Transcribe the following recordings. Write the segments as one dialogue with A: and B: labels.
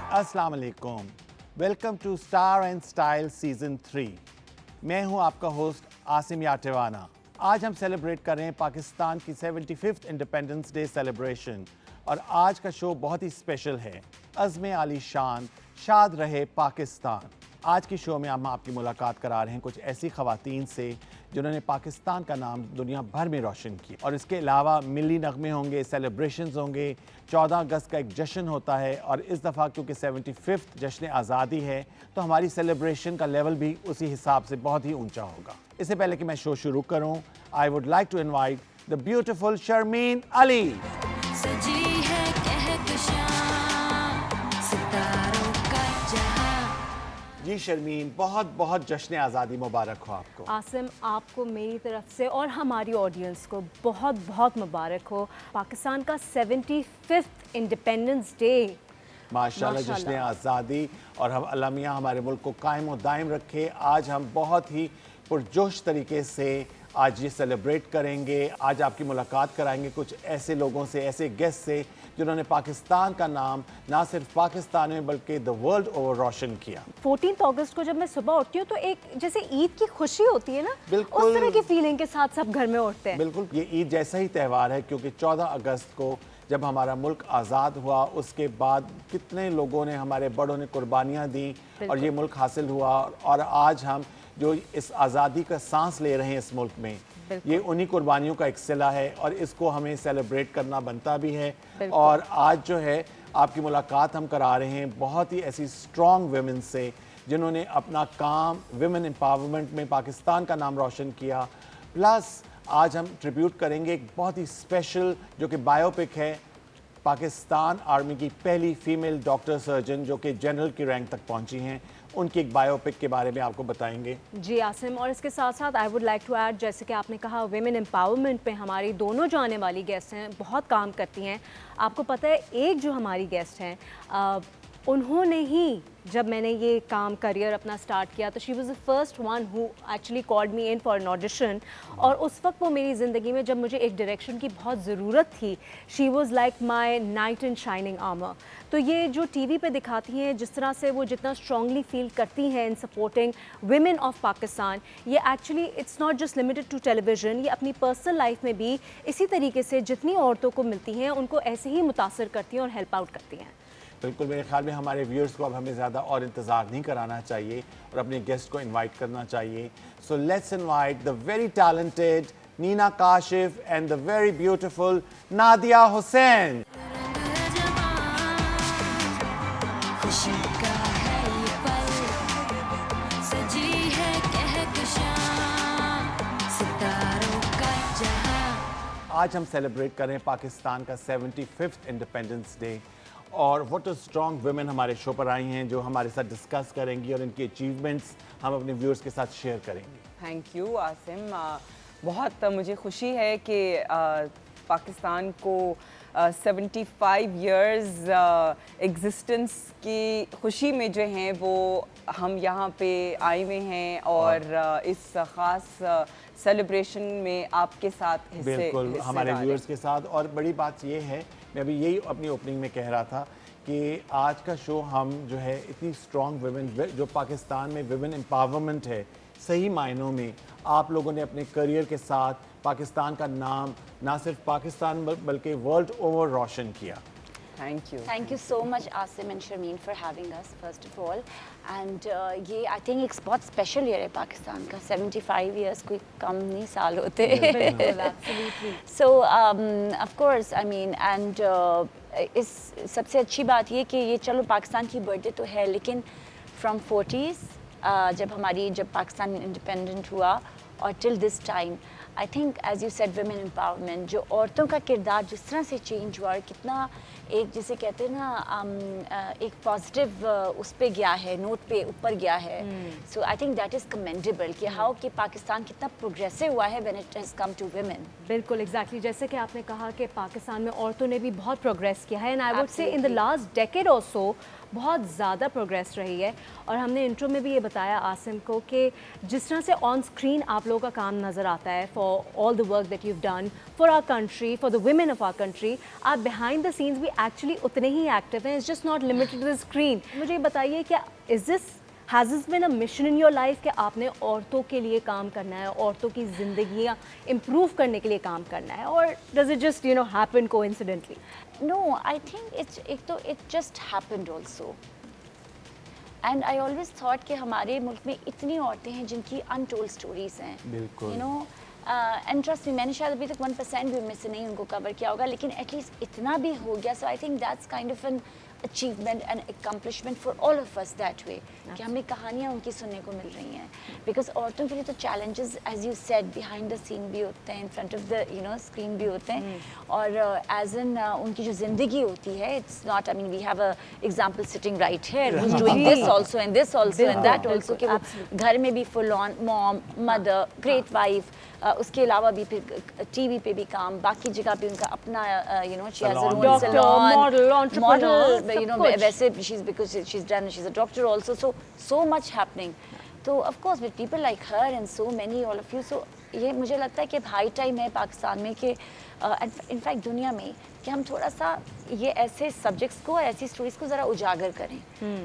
A: अस्सलाम वालेकुम, welcome to Star and Style season 3। मैं हूं आपका होस्ट आसिम याटेवाना। आज हम सेलिब्रेट कर रहे हैं पाकिस्तान की 75th इंडिपेंडेंस डे सेलिब्रेशन और आज का शो बहुत ही स्पेशल है। अज़्म आली शान, शाद रहे पाकिस्तान। आज के शो में हम आपकी मुलाकात करा रहे हैं कुछ ऐसी ख़वातीन से जिन्होंने पाकिस्तान का नाम दुनिया भर में रोशन किया। और इसके अलावा मिली नगमे होंगे, सेलिब्रेशंस होंगे, 14 अगस्त का एक जश्न होता है और इस दफ़ा क्योंकि 75th जश्न आज़ादी है तो हमारी सेलिब्रेशन का लेवल भी उसी हिसाब से बहुत ही ऊंचा होगा। इससे पहले कि मैं शो शुरू करूं, I would like to invite the beautiful Sharmeen Ali. जी शर्मीन, बहुत बहुत जश्न आज़ादी मुबारक हो आपको।
B: आसिम, आपको मेरी तरफ से और हमारी ऑडियंस को बहुत बहुत मुबारक हो। पाकिस्तान का 75th इंडिपेंडेंस डे।
A: माशाल्लाह जश्न आज़ादी, और हम अल्लाह मियां हमारे मुल्क को कायम और दायम रखे। आज हम बहुत ही पुरजोश तरीके से आज ये सेलिब्रेट करेंगे। आज आपकी मुलाकात कराएंगे कुछ ऐसे लोगों से, ऐसे गेस्ट से जिन्होंने पाकिस्तान का नाम ना सिर्फ पाकिस्तान में बल्कि द वर्ल्ड ओवर रोशन किया।
B: 14 अगस्त को जब मैं सुबह उठती हूँ तो एक जैसे ईद की खुशी होती है ना,
A: बिल्कुल
B: उस तरह की फीलिंग के साथ सब घर में उठते हैं।
A: बिल्कुल, ये ईद जैसा ही त्यौहार है क्योंकि 14 अगस्त को जब हमारा मुल्क आज़ाद हुआ उसके बाद कितने लोगों ने, हमारे बड़ों ने कुर्बानियाँ दी और ये मुल्क हासिल हुआ। और आज हम जो इस आज़ादी का सांस ले रहे हैं इस मुल्क में, ये उन्हीं कुर्बानियों का एक सिला है और इसको हमें सेलिब्रेट करना बनता भी है। और आज जो है आपकी मुलाकात हम करा रहे हैं बहुत ही ऐसी स्ट्रॉन्ग वुमेन से जिन्होंने अपना काम विमेन एम्पावरमेंट में पाकिस्तान का नाम रोशन किया। प्लस आज हम ट्रिब्यूट करेंगे एक बहुत ही स्पेशल जो कि बायोपिक है, पाकिस्तान आर्मी की पहली फीमेल डॉक्टर सर्जन जो कि जनरल की रैंक तक पहुंची हैं, उनकी एक बायोपिक के बारे में आपको बताएंगे।
B: जी आसिम, और इसके साथ साथ I would like to add, जैसे कि आपने कहा वेमेन एम्पावरमेंट पे हमारी दोनों जो आने वाली गेस्ट हैं बहुत काम करती हैं। आपको पता है एक जो हमारी गेस्ट हैं उन्होंने ही, जब मैंने ये काम करियर अपना स्टार्ट किया तो she was the first one who actually called me in for an audition. और उस वक्त वो मेरी ज़िंदगी में जब मुझे एक डायरेक्शन की बहुत ज़रूरत थी, she was like my night in shining armour. तो ये जो टीवी पे दिखाती हैं, जिस तरह से वो जितना स्ट्रांगली फील करती हैं in supporting women of Pakistan, ये actually it's not just limited to television, ये अपनी पर्सनल लाइफ में भी इसी तरीके से जितनी औरतों को मिलती हैं उनको ऐसे ही मुतासर करती हैं और हेल्प आउट करती हैं।
A: बिल्कुल, मेरे ख्याल में हमारे व्यूअर्स को अब हमें ज़्यादा और इंतज़ार नहीं कराना चाहिए और अपने गेस्ट को इनवाइट करना चाहिए। So let's invite the very talented Nina Kashif and the very beautiful Nadia Hussain. आज हम सेलिब्रेट कर रहे हैं पाकिस्तान का 75th इंडिपेंडेंस डे और व्हाट अ स्ट्रॉन्ग वुमेन हमारे शो पर आई हैं जो हमारे साथ डिस्कस करेंगी और इनकी अचीवमेंट्स हम अपने व्यूअर्स के साथ शेयर करेंगे।
C: थैंक यू आसिम, बहुत मुझे खुशी है कि पाकिस्तान को 75 इयर्स एग्जिस्टेंस की खुशी में जो हैं वो हम यहाँ पे आए हुए हैं और इस ख़ास सेलिब्रेशन में आपके साथ
A: बिल्कुल हमारे व्यूअर्स के साथ। और बड़ी बात ये है, मैं अभी यही अपनी ओपनिंग में कह रहा था कि आज का शो हम जो है इतनी स्ट्रॉन्ग वुमेन, जो पाकिस्तान में वुमेन एम्पावरमेंट है सही मायनों में, आप लोगों ने अपने करियर के साथ पाकिस्तान का नाम ना सिर्फ पाकिस्तान बल्कि वर्ल्ड ओवर रोशन किया।
D: Thank you so much Asim and Sharmeen for having us first of all, and ये I think एक बहुत स्पेशल ईयर है पाकिस्तान का। 75 years कोई कम नहीं साल होते। So of course I mean and इस सबसे अच्छी बात ये कि ये चलो पाकिस्तान की बर्थडे तो है, लेकिन from 40s जब पाकिस्तान इंडिपेंडेंट हुआ और till this time I think as you said women empowerment, जो औरतों का किरदार जिस तरह से चेंज हुआ और कितना एक जिसे कहते हैं ना एक पॉजिटिव उस पे गया है, नोट पे ऊपर गया है। So I think that is commendable कि हाउ कि पाकिस्तान कितना प्रोग्रेसिव हुआ है when it has come to women.
B: बिल्कुल एग्जैक्टली, जैसे कि आपने कहा कि पाकिस्तान में औरतों ने भी बहुत प्रोग्रेस किया है एंड आई वुड से इन द लास्ट डेकेड और सो बहुत ज़्यादा प्रोग्रेस रही है। और हमने इंट्रो में भी ये बताया आसिम को कि जिस तरह से ऑन स्क्रीन आप लोगों का काम नज़र आता है for all the work that you done for our country, for the women of our country, आप बिहाइंड द सीन्स भी एक्चुअली उतने ही एक्टिव हैं, it's just not limited to the screen. मुझे ये बताइए क्या has this been a mission in your life कि आपने औरतों के लिए काम करना है, औरतों की ज़िंदगियाँ इम्प्रूव करने के लिए काम करना है, और does it just happen coincidentally?
D: No, I think it just happened also. And I always thought कि हमारे मुल्क में इतनी औरतें हैं जिनकी untold stories हैं.
A: बिल्कुल.
D: You know, and trust me, मैंने शायद अभी तक 1% भी उनमें से नहीं उनको कवर किया होगा, लेकिन at least इतना भी हो गया. So I think that's kind of an achievement and accomplishment for all of us that way. कि हमें कहानियाँ उनकी सुनने को मिल रही हैं. Because औरतों के लिए तो challenges, as you said, behind the scene भी होते हैं, in front of the screen भी होते हैं. और as in उनकी जो ज़िंदगी होती है, it's not, I mean, we have a example sitting right here who's doing this also and this also and that also, कि वो घर में भी full on mom, mother, great wife, उसके अलावा भी फिर टीवी पे भी काम, बाकी जगह पे उनका अपना she has her own salon,
B: model, entrepreneur,
D: वैसे she's a doctor also, so much happening. तो of course with people like her and so many all of you, so ये मुझे लगता है कि हाई टाइम है पाकिस्तान में कि इनफैक्ट दुनिया में कि हम थोड़ा सा ये ऐसे सब्जेक्ट्स को, ऐसी स्टोरीज को ज़रा उजागर करें.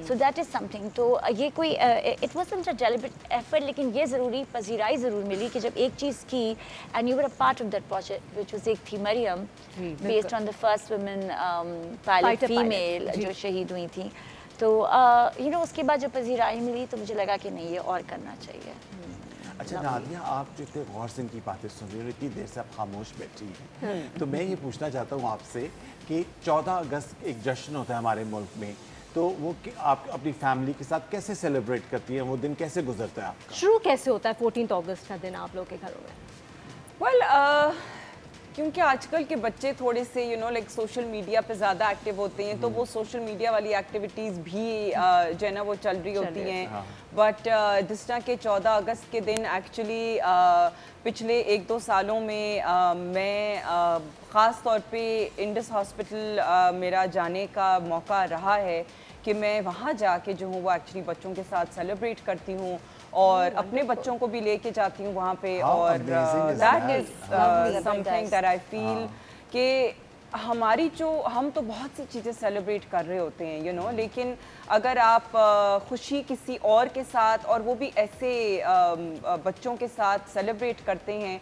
D: So that is something. तो ये कोई it wasn't a deliberate effort, लेकिन ये ज़रूरी पजीराई ज़रूर मिली कि जब एक चीज़ की and you were a part of that project which was Ek Thi Mariam, based on the first women pilot female जो शहीद हुई थी. तो उसके बाद जब पजीराई मिली तो मुझे लगा कि नहीं, ये और करना चाहिए.
A: अच्छा नादिया, आप जो इतने गौर से इनकी बातें सुन रही हो, इतनी देर से आप खामोश बैठी हैं, तो मैं ये पूछना चाहता हूँ आपसे कि 14 अगस्त एक जश्न होता है हमारे मुल्क में, तो वो आप अपनी फैमिली के साथ कैसे सेलिब्रेट करती हैं? वो दिन कैसे गुजरता है आपका?
B: शुरू कैसे होता है 14 अगस्त का दिन आप लोग के घरों में?
C: वेल, क्योंकि आजकल के बच्चे थोड़े से लाइक सोशल मीडिया पे ज़्यादा एक्टिव होते हैं, तो वो सोशल मीडिया वाली एक्टिविटीज़ भी जो है ना वो चल रही होती हैं. बट जिस तरह के 14 अगस्त के दिन एक्चुअली पिछले 1-2 सालों में मैं ख़ास तौर पे इंडस हॉस्पिटल मेरा जाने का मौका रहा है कि मैं वहाँ जाके जो हूँ वो एक्चुअली बच्चों के साथ सेलिब्रेट करती हूँ और अपने बच्चों को भी लेके जाती हूँ वहाँ पे. और that is something that I feel कि हमारी जो हम तो बहुत सी चीज़ें सेलिब्रेट कर रहे होते हैं लेकिन अगर आप खुशी किसी और के साथ, और वो भी ऐसे बच्चों के साथ सेलिब्रेट करते हैं,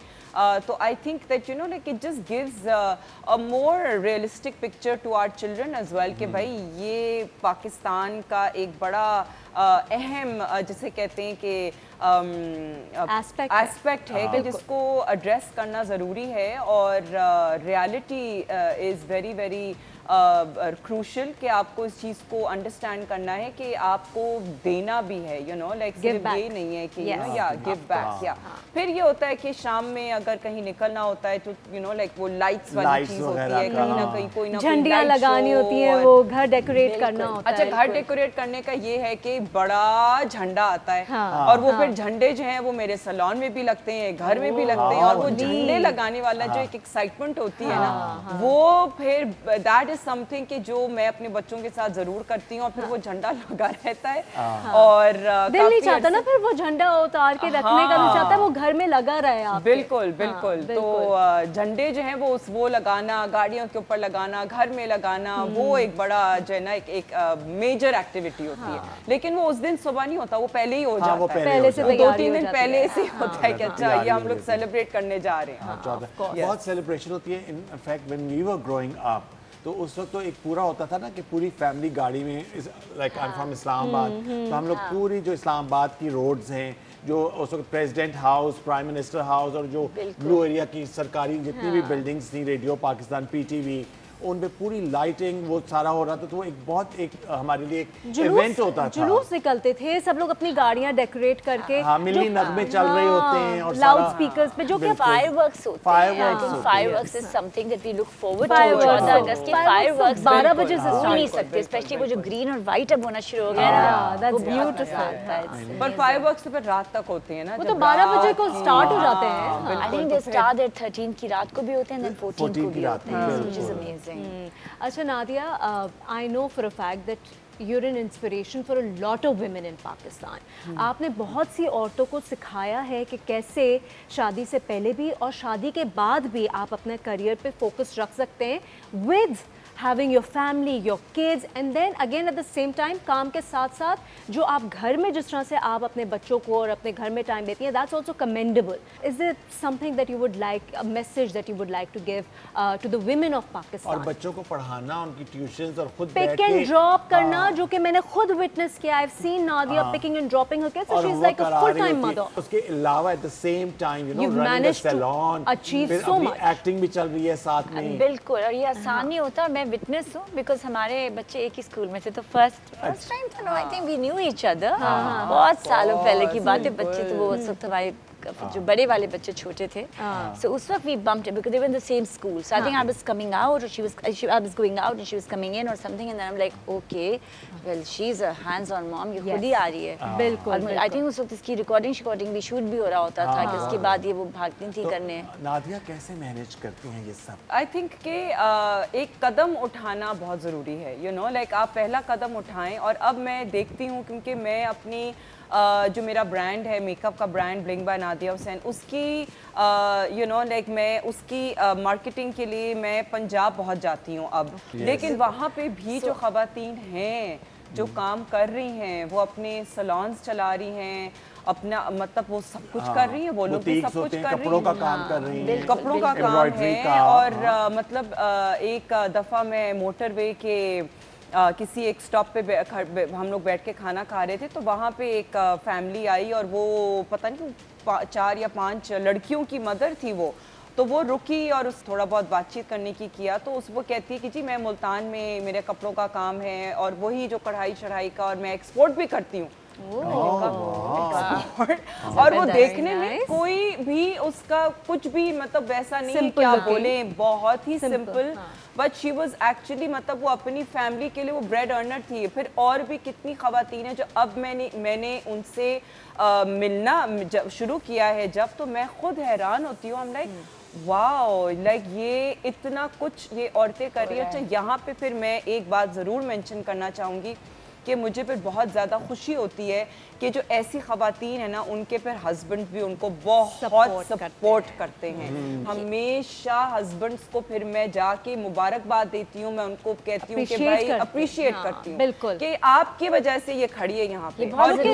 C: तो I think that like it just gives a more realistic picture to our children as well कि भाई ये पाकिस्तान का एक बड़ा अहम जिसे कहते हैं कि एस्पेक्ट है कि जिसको एड्रेस करना ज़रूरी है. और reality is very very crucial कि आपको इस चीज़ को अंडरस्टैंड करना है कि आपको देना भी है लाइक सिर्फ ये नहीं है कि या गिव बैक. या फिर ये होता है कि शाम में अगर कहीं निकलना होता है तो लाइक वो लाइट्स वाली चीज़ होती है, कहीं ना कहीं कोई ना कोई
B: झंडियाँ लगानी होती है, वो घर डेकोरेट करना होता है.
C: अच्छा, घर डेकोरेट करने का ये है कि बड़ा झंडा आता है और वो फिर झंडे जो हैं वो मेरे सैलून में भी लगते हैं, घर में भी लगते हैं, और वो झंडे लगाने वाला जो एक एक्साइटमेंट होती है ना, वो फिर दैट इज समथिंग कि जो मैं अपने बच्चों के साथ जरूर करती हूँ. और फिर वो झंडा लगा रहता है और
B: दिल नहीं चाहता ना फिर वो झंडा उतार के रखने का, नहीं चाहता वो घर में लगा रहे आपके.
C: बिल्कुल बिल्कुल. तो झंडे जो हैं वो लगाना, गाड़ियों के ऊपर लगाना, घर में लगाना, वो एक बड़ा जो है ना एक मेजर एक्टिविटी होती है. लेकिन वो उस दिन सुबह नहीं होता, वो पहले ही हो जाता है.
B: पहले से
C: 2-3 दिन पहले से होता है कि अच्छा ये हम लोग सेलिब्रेट करने जा रहे हैं.
A: बहुत सेलिब्रेशन होती है. In fact when we were growing up, तो उस वक्त तो एक पूरा होता था ना कि पूरी फैमिली गाड़ी में, like I am from Islamabad, तो हम लोग पूरी जो इस्लामाबाद की रोड्स हैं, जो उस वक्त president house, prime minister house और जो ब्लू एरिया की सरकारी जितनी भी बिल्डिंग्स थी, रेडियो पाकिस्तान, पीटीवी, उन पे पूरी लाइटिंग वो सारा हो रहा था. तो वो एक बहुत हमारे लिए एक इवेंट होता था.
B: जुलूस निकलते थे, सब लोग अपनी गाड़ियां डेकोरेट करके,
A: मिली नगमे चल रहे होते हैं और
B: लाउड स्पीकर्स पे जो कि
D: फायरवर्क्स होते हैं. Fireworks is something that we look forward to. 14 अगस्त के फायरवर्क्स 12 बजे से स्टार्ट नहीं सकते, स्पेशली वो जो ग्रीन और व्हाइट अब होना शुरू हो गया ना,
B: दैट्स ब्यूटीफुल.
C: पर फायरवर्क्स तो फिर रात तक होते हैं ना,
B: वो तो 12 बजे को स्टार्ट हो जाते हैं.
D: I think they start at 13 की रात को भी होते हैं, देन 14 को भी होते हैं, व्हिच इज अमेजिंग.
B: अच्छा Nadia, I know for a fact that you're an inspiration for a lot of women in Pakistan. आपने बहुत सी औरतों को सिखाया है कि कैसे शादी से पहले भी और शादी के बाद भी आप अपने करियर पे फोकस रख सकते हैं with having your family, your kids, and then again at the same time काम के साथ साथ जो आप घर में जिस तरह से आप अपने बच्चों को और अपने घर में टाइम देती हैं, that's also commendable. Is it something that you would like, a message that you would like to give to the women of Pakistan?
A: और बच्चों को पढ़ाना, उनकी ट्यूशंस और खुद
B: पिक
A: बैठ के
B: एंड ड्रॉप करना,
A: हाँ,
B: जो कि मैंने खुद विटनेस किया. I've seen Nadia picking and dropping her kids, so
A: और
B: she's
A: वो
B: like a
A: करा
B: full
A: रही
B: time
A: होती है।
B: mother.
A: उसके अलावा at the same time you know
B: You've
A: running the
B: managed to
A: salon,
B: achieve so much.
A: Acting भी चल रही है साथ में।
D: बिल्कुल, और ये आसान नहीं होता, और मैं विटनेस हूँ बिकॉज हमारे बच्चे एक ही स्कूल में थे, तो फर्स्ट टाइम था, no I think we knew each other, बहुत सालों पहले की बात है। बच्चे तो वो उस वक्त हमारे जो बड़े वाले बच्चे छोटे थे, सो उस वक्त we bumped because they were in the same school, so I think I was coming out और she was going out and she was coming in और something, and then I am like okay well she is a hands on mom, ये खुद ही आ रही है।
B: बिल्कुल,
D: और I think उस वक्त इसकी रिकॉर्डिंग भी शूट भी हो रहा होता था कि उसके बाद ये वो भागती थी करने।
A: नादिया कैसे मैनेज करती हैं ये सब?
C: आई थिंक कि एक कदम उठाना बहुत ज़रूरी है, यू नो लाइक आप पहला कदम उठाएं। और अब मैं देखती हूँ, क्योंकि मैं अपनी जो मेरा ब्रांड है, मेकअप का brand bling by Nadia Hussain, उसकी यू नो लाइक मैं उसकी मार्केटिंग के लिए मैं पंजाब बहुत जाती हूँ अब। लेकिन वहाँ पे भी जो ख़वातीन हैं जो काम कर रही हैं, वो अपने सलॉन्स चला रही हैं, अपना मतलब वो सब कुछ कर रही हैं, वो लोग भी सब कुछ कर रही हैं,
A: कपड़ों का काम कर रही हैं,
C: कपड़ों का काम
A: एम्ब्रॉयडरी
C: है।
A: का,
C: और मतलब एक दफ़ा मैं मोटरवे के किसी एक स्टॉप पे हम लोग बैठ के खाना खा रहे थे, तो वहाँ पे एक फैमिली आई और वो पता नहीं 4 या 5 लड़कियों की मदर थी वो, तो वो रुकी और उस थोड़ा बहुत बातचीत करने की किया, तो उस वो कहती है कि जी मैं मुल्तान में मेरे कपड़ों का काम है और वही जो कढ़ाई शढ़ाई का, और मैं एक्सपोर्ट भी करती हूँ। और वो देखने में कोई भी उसका कुछ भी मतलब वैसा नहीं, क्या बोले, बहुत ही simple, but she was actually मतलब वो अपनी फैमिली के लिए वो ब्रेड अर्नर थी। फिर और भी कितनी खवातीन है जो अब मैंने उनसे मिलना जब शुरू किया है जब, तो मैं खुद हैरान होती हूँ। हम लाइक वाओ, लाइक ये इतना कुछ ये औरतें कर रही है। अच्छा, यहाँ पे फिर मैं एक बात ज़रूर मेंशन करना चाहूँगी कि मुझे फिर बहुत ज़्यादा खुशी होती है कि जो ऐसी ख़वातीन है ना, उनके फिर हस्बैंड भी उनको बहुत सपोर्ट करते हैं। हमेशा हस्बैंड्स को फिर मैं जाके मुबारकबाद देती हूँ, मैं उनको कहती हूँ कि भाई अप्रिशिएट करती हूँ कि आपकी वजह से ये खड़ी है यहाँ पे,
D: और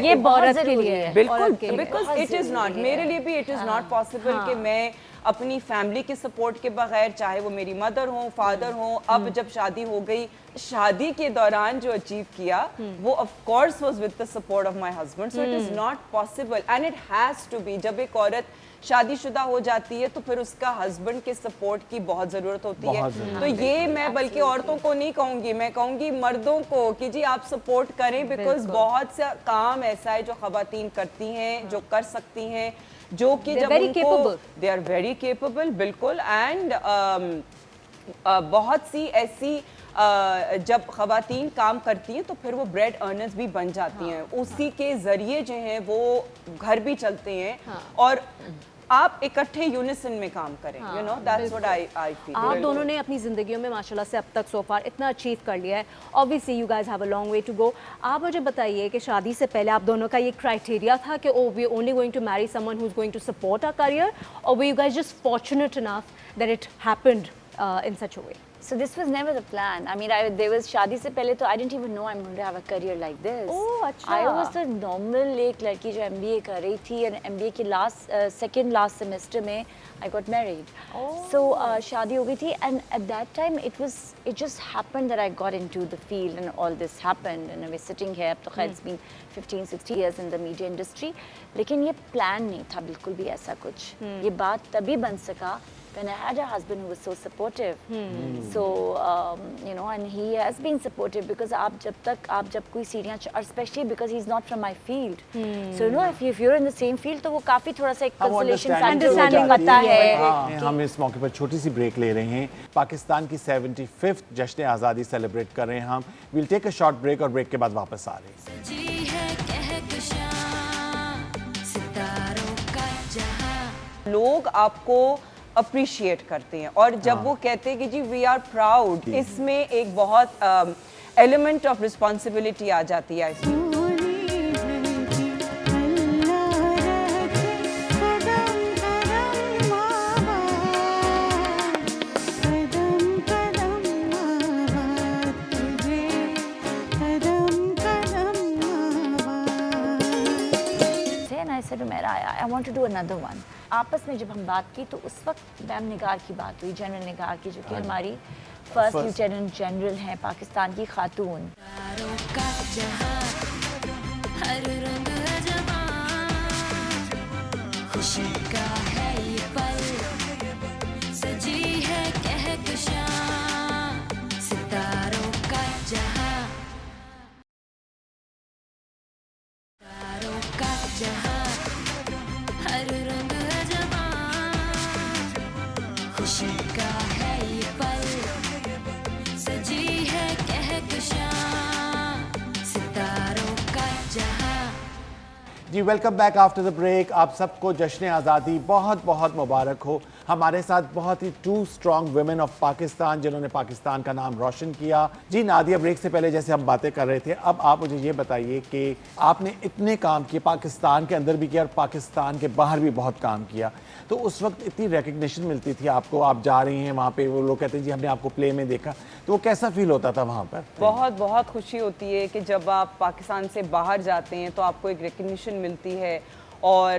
D: ये बहुत ज़रूरी है।
C: बिल्कुल, बिकॉज इट इज़ नॉट, मेरे लिए भी इट इज़ नॉट पॉसिबल कि मैं अपनी फैमिली के सपोर्ट के बगैर, चाहे वो मेरी मदर हो, फादर हो, अब जब शादी हो गई, शादी के दौरान जो अचीव किया वो of course was with the support of my husband, so it is not possible and it has to be. जब एक औरत शादीशुदा हो जाती है तो फिर उसका हस्बैंड के सपोर्ट की बहुत ज़रूरत होती है। तो ये मैं बल्कि औरतों को नहीं कहूँगी, मैं कहूँगी मर्दों को कि जी आप सपोर्ट करें, बिकॉज बहुत सा काम ऐसा है जो ख़वातीन करती हैं, जो कर सकती हैं, जो कि जब उनको दे आर वेरी केपेबल, बिल्कुल। एंड बहुत सी ऐसी जब ख़वातीन काम करती हैं तो फिर वो ब्रेड अर्नर्स भी बन जाती हैं, उसी के ज़रिए जो हैं वो घर भी चलते हैं, और आप इकट्ठे यूनिसन में काम करें, you know that's what I feel.
B: आप दोनों ने अपनी ज़िंदगियों में माशाल्लाह से अब तक सो फार इतना अचीव कर लिया है। Obviously you guys have a long way to go. आप मुझे बताइए कि शादी से पहले आप दोनों का ये क्राइटेरिया था कि oh we only going to marry someone who is going to support our career, और we you guys just fortunate enough that it happened in such a way?
D: So this was never the plan. I mean, there was शादी से पहले तो I didn't even know I'm going to have a career like this.
B: Oh, अच्छा.
D: I was a normal एक लड़की जो MBA कर रही थी, और MBA के second last semester में I got married.
B: Oh.
D: So शादी हो गई थी, and at that time it just happened that I got into the field and all this happened, and we're sitting here. अब तो खैर it's been 15-16 years in the media industry. लेकिन ये plan नहीं था बिल्कुल भी ऐसा कुछ। ये बात तभी बन सका when I had a husband who was so supportive. So you know, and he has been supportive, because आप जब कोई सीढ़ियाँ, और especially because he's not from my field. So you know, if you're in the same field, तो वो काफी थोड़ा सा एक consolation
B: understanding
D: पता है।
A: हम इस मौके पर छोटी सी ब्रेक ले रहे हैं। पाकिस्तान की 75th जश्न आज़ादी सेलिब्रेट कर रहे हैं हम। Will take a short break और ब्रेक के बाद वापस आ रहे हैं।
C: लोग आपको अप्रिशिएट करते हैं, और जब वो कहते हैं कि जी वी आर प्राउड, इसमें एक बहुत एलिमेंट ऑफ रिस्पॉन्सिबिलिटी आ जाती है I feel.
D: I said to Mera, I want to do another one. आपस में जब हम बात की तो उस वक्त मैम निगार की बात हुई, जनरल निगार की, जो कि हमारी फर्स्ट लेफ्टिनेंट जनरल हैं पाकिस्तान की खातून। खुशी का है ये पल, सजी है कहकशां, सितारों का जहां, सितारों का जहां, हर रंग जवां, खुशी का है ये पल, सजी है कहकशां, सितारों का जहां।
A: जी welcome back after the break. आप सबको जश्न आज़ादी बहुत बहुत मुबारक हो। हमारे साथ बहुत ही 2 स्ट्रॉन्ग वुमेन ऑफ पाकिस्तान जिन्होंने पाकिस्तान का नाम रोशन किया। जी नादिया, ब्रेक से पहले जैसे हम बातें कर रहे थे, अब आप मुझे ये बताइए कि आपने इतने काम किए, पाकिस्तान के अंदर भी किया और पाकिस्तान के बाहर भी बहुत काम किया, तो उस वक्त इतनी रिकग्निशन मिलती थी आपको, आप जा रही हैं वहाँ पे, वो लोग कहते हैं जी हमने आपको प्ले में देखा, तो वो कैसा फील होता था वहाँ पर?
C: बहुत बहुत खुशी होती है कि जब आप पाकिस्तान से बाहर जाते हैं तो आपको एक रिकग्निशन मिलती है, और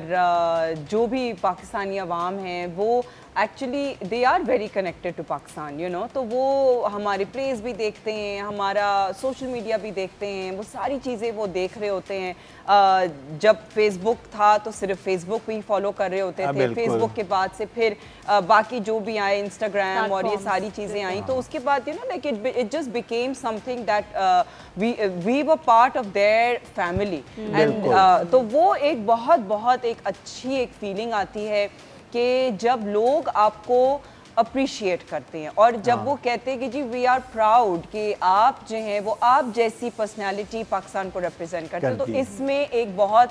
C: जो भी पाकिस्तानी अवाम हैं वो actually they are very connected to Pakistan, you know, तो वो हमारे प्लेस भी देखते हैं, हमारा सोशल मीडिया भी देखते हैं, वो सारी चीज़ें वो देख रहे होते हैं। जब फेसबुक था तो सिर्फ फेसबुक भी फॉलो कर रहे होते थे, फेसबुक के बाद से फिर बाकी जो भी आए, इंस्टाग्राम और ये सारी चीज़ें आई, तो उसके बाद you know like it just became something that we were part of their family, and तो वो एक बहुत एक अच्छी एक फीलिंग आती है कि जब लोग आपको अप्रिशिएट करते हैं और जब वो कहते हैं कि जी वी आर प्राउड कि आप जो हैं वो आप जैसी पर्सनालिटी पाकिस्तान को रिप्रेजेंट करते हैं, तो इसमें एक बहुत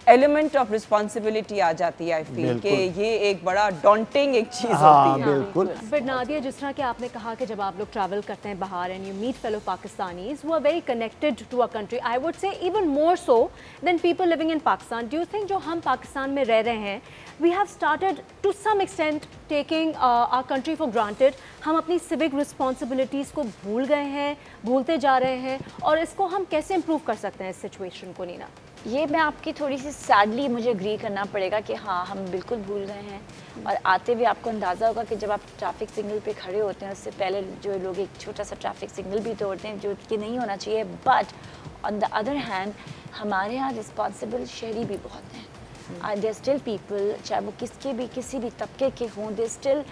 C: एलिमेंट ऑफ रिस्पॉन्सिबिलिटी आ जाती है आई फील कि ये एक बड़ा डॉन्टिंग एक चीज़ होती है।
A: बिल्कुल।
B: बट नादिया, जिस तरह कि आपने कहा कि जब आप लोग ट्रैवल करते हैं बाहर and you meet fellow Pakistanis who are very connected to a country, I would say even more so than people living in Pakistan, do you think जो हम पाकिस्तान में रह रहे हैं we have started to some extent taking our country for granted? हम अपनी civic responsibilities को भूल गए हैं, भूलते जा रहे हैं, और इसको हम कैसे improve कर सकते हैं इस situation को? नीना,
D: ये मैं आपकी थोड़ी सी सैडली मुझे एग्री करना पड़ेगा कि हाँ हम बिल्कुल भूल गए हैं, और आते हुए आपको अंदाज़ा होगा कि जब आप ट्रैफिक सिग्नल पे खड़े होते हैं उससे पहले जो लोग एक छोटा सा ट्रैफिक सिग्नल भी तोड़ते हैं जो कि नहीं होना चाहिए, but on the other hand हमारे यहाँ रिस्पॉन्सिबल शहरी भी बहुत हैं। देयर स्टिल पीपल, चाहे वो किसी भी तबके के हों, दे स्टिल,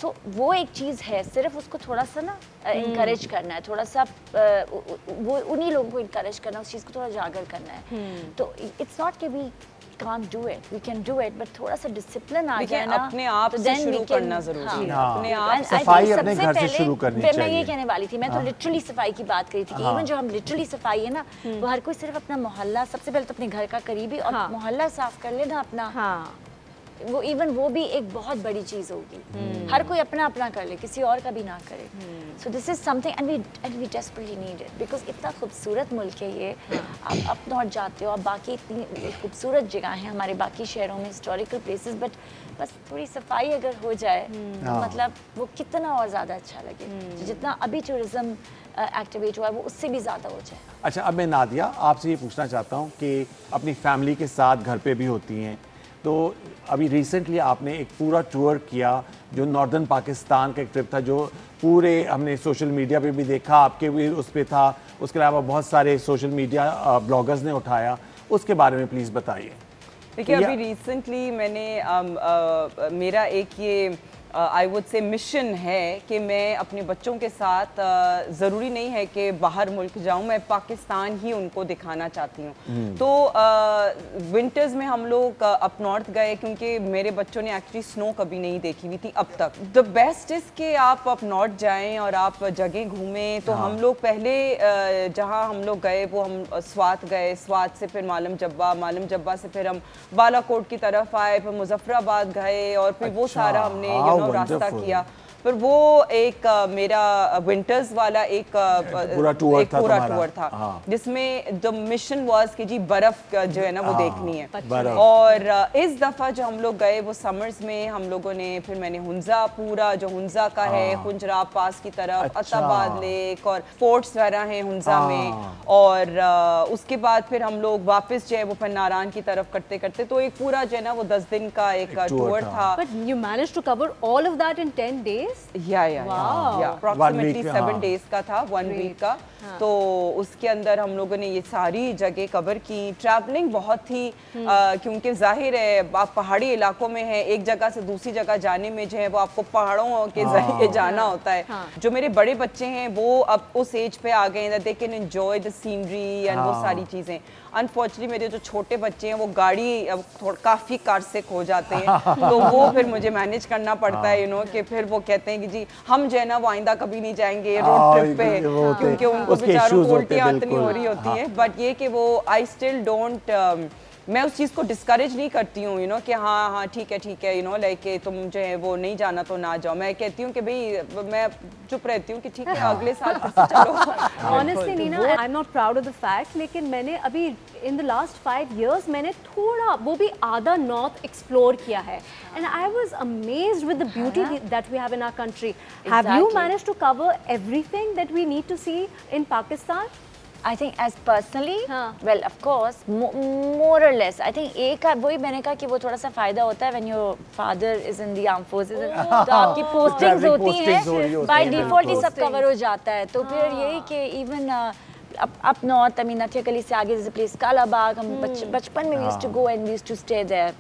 D: सो वो एक चीज़ है, सिर्फ उसको थोड़ा सा ना इनकरेज करना है, थोड़ा सा वो उन्हीं लोगों को इनकरेज करना, उस चीज़ को थोड़ा जागर करना है। तो इट्स नॉट कि we can't do it, we can do it, but थोड़ा सा डिसिप्लिन आ जाए ना,
C: अपने आप से शुरू करना जरूरी है।
A: अपने आप सफाई अपने घर से शुरू करनी चाहिए।
D: मैं ये कहने वाली थी, मैं तो लिटरली सफाई की बात करी थी कि इवन जो हम लिटरली सफाई है ना, वो हर कोई सिर्फ अपना मोहल्ला, सबसे पहले तो अपने घर का करीबी और मोहल्ला साफ कर लेना अपना, वो इवन वो भी एक बहुत बड़ी चीज़ होगी। हर कोई अपना अपना कर ले, किसी और का भी ना करे। So this is something and we desperately need it, because इतना खूबसूरत मुल्क है ये। आप अप नॉर्थ जाते हो, आप बाकी इतनी खूबसूरत जगह हैं हमारे बाकी शहरों में, हिस्टोरिकल प्लेसेस, बट बस थोड़ी सफाई अगर हो जाए तो मतलब वो कितना और ज़्यादा अच्छा लगे। जितना अभी टूरिज्म एक्टिवेट हुआ है वो उससे भी ज़्यादा हो जाए।
A: अच्छा, अब मैं नादिया आपसे ये पूछना चाहता हूँ कि अपनी फैमिली के साथ घर पे भी होती हैं, तो अभी रिसेंटली आपने एक पूरा टूर किया जो नॉर्दर्न पाकिस्तान का एक ट्रिप था, जो पूरे हमने सोशल मीडिया पे भी देखा, आपके भी उस पर था, उसके अलावा बहुत सारे सोशल मीडिया ब्लॉगर्स ने उठाया, उसके बारे में प्लीज़ बताइए।
C: देखिए अभी रिसेंटली मैंने मेरा एक ये आई वुड से मिशन है कि मैं अपने बच्चों के साथ ज़रूरी नहीं है कि बाहर मुल्क जाऊं, मैं पाकिस्तान ही उनको दिखाना चाहती हूं। तो विंटर्स में हम लोग अप नॉर्थ गए क्योंकि मेरे बच्चों ने एक्चुअली स्नो कभी नहीं देखी हुई थी अब तक। द बेस्ट इज़ कि आप अप नॉर्थ जाएं और आप जगह घूमें। तो हम लोग पहले जहां हम लोग गए वो हम स्वात गए, स्वात से फिर मालम जब्बा से फिर हम बालाकोट की तरफ आए, फिर मुजफ्फराबाद गए और फिर वो सारा हमने रास्ता किया। पर वो एक मेरा विंटर्स वाला एक
A: पूरा टूर था
C: पूरा
A: तुम्हारा।
C: टूर था
A: हाँ।
C: जिसमें द मिशन वाज कि जी बर्फ जो है ना वो देखनी है।
A: बर्फ।
C: और इस दफ़ा जो हम लोग गए वो समर्स में हम लोगों ने, फिर मैंने हुंजा पूरा जो हुंजा का है खुंजराब पास की तरफ,
A: अच्छा।
C: अताबाद लेक और फोर्ट्स वगैरह हैं हुंजा में,
A: हाँ।
C: और उसके बाद फिर हम लोग वापस जो है वो फिर नारायण की तरफ करते करते, तो एक पूरा जो है ना वो 10 दिन का एक
A: टूर
C: टूर
A: था।
C: था।
B: But you managed to cover all of that in 10 days? Wow.
C: Approximately
A: week,
C: 7
A: हाँ।
C: डेज का था, 1 वीक का। तो उसके अंदर हम लोगों ने ये सारी जगह कवर की। ट्रैवलिंग बहुत थी क्योंकि जाहिर है आप पहाड़ी इलाकों में है, एक जगह से दूसरी जगह जाने में जो है वो आपको पहाड़ों के जरिए जाना होता है। जो मेरे बड़े बच्चे हैं वो अब उस एज पे आ गए हैं they can enjoy the scenery and वो सारी चीज़ें। अनफॉर्चुनेटली मेरे जो छोटे बच्चे हैं वो गाड़ी अब काफ़ी कार से खो जाते हैं तो वो फिर मुझे मैनेज करना पड़ता है, यू नो, कि फिर वो कहते हैं कि जी हम जो है ना वो आइंदा कभी नहीं जाएंगे रोड ट्रिप पे, क्योंकि उनको
A: उसके
C: बेचारों
A: issues
C: को
A: होते हैं,
C: उल्टियाँ इतनी हो
A: बिल्कुल।
C: रही होती हैं। बट ये कि वो आई स्टिल डोंट, मैं उस चीज़ को डिस्करेज नहीं करती हूँ, यू नो, कि हाँ हाँ ठीक है, यू नो, लाइक तुम जो है वो नहीं जाना तो ना जाओ। मैं कहती हूँ कि भाई मैं चुप रहती हूँ कि ठीक है अगले साल फिर से चलो।
B: Honestly, Nina, I'm not proud of the fact, लेकिन मैंने अभी in the last 5 years मैंने थोड़ा वो भी आधा नॉर्थ एक्सप्लोर किया है, and I was amazed with the beauty that we have in our country. Have you
D: Exactly.
B: managed to cover everything that we need to see in Pakistan?
D: I think as personally,
B: हाँ.
D: well of course, more or less. I think एक वही मैंने कहा कि वो थोड़ा सा फायदा होता है when your father is in the armed forces. तो आपकी postings
A: Traveling
D: होती
A: postings हो रही
D: हैं,
A: होती
D: by
A: हैं,
D: default ही
A: बिल्कुल।
D: सब cover हो जाता है। तो फिर यही कि even up north, I mean नथिया कली से आगे जैसे प्लेस कालाबाग, हम बचपन में we used to go and we used to stay there,